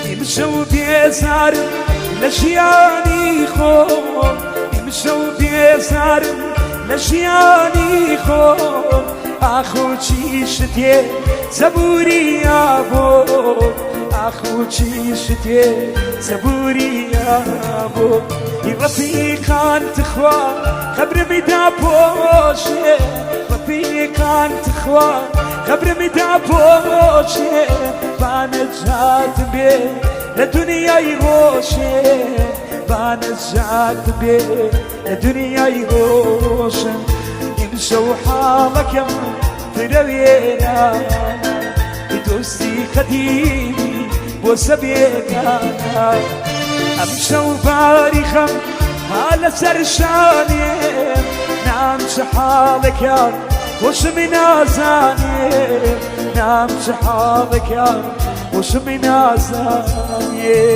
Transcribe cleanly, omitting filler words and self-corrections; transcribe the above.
يمشوا بيسار لشياني خو يمشوا بيسار لشياني خو اخو چیشتیه زبوری آبو اخو چیشتیه زبوری آبو رفیقان تخوا خبر میدا پوشه رفیقان تخوا خبر میدا پوشه بانجات بی لدنیای روشه بانجات بی لدنیای روشه يمشوا حالك تروينا دوستي قديمي وسبينا امشوا باريخا على سرشاني نعم شحالك يا وش من ازاني نعم شحالك يا وش من ازاني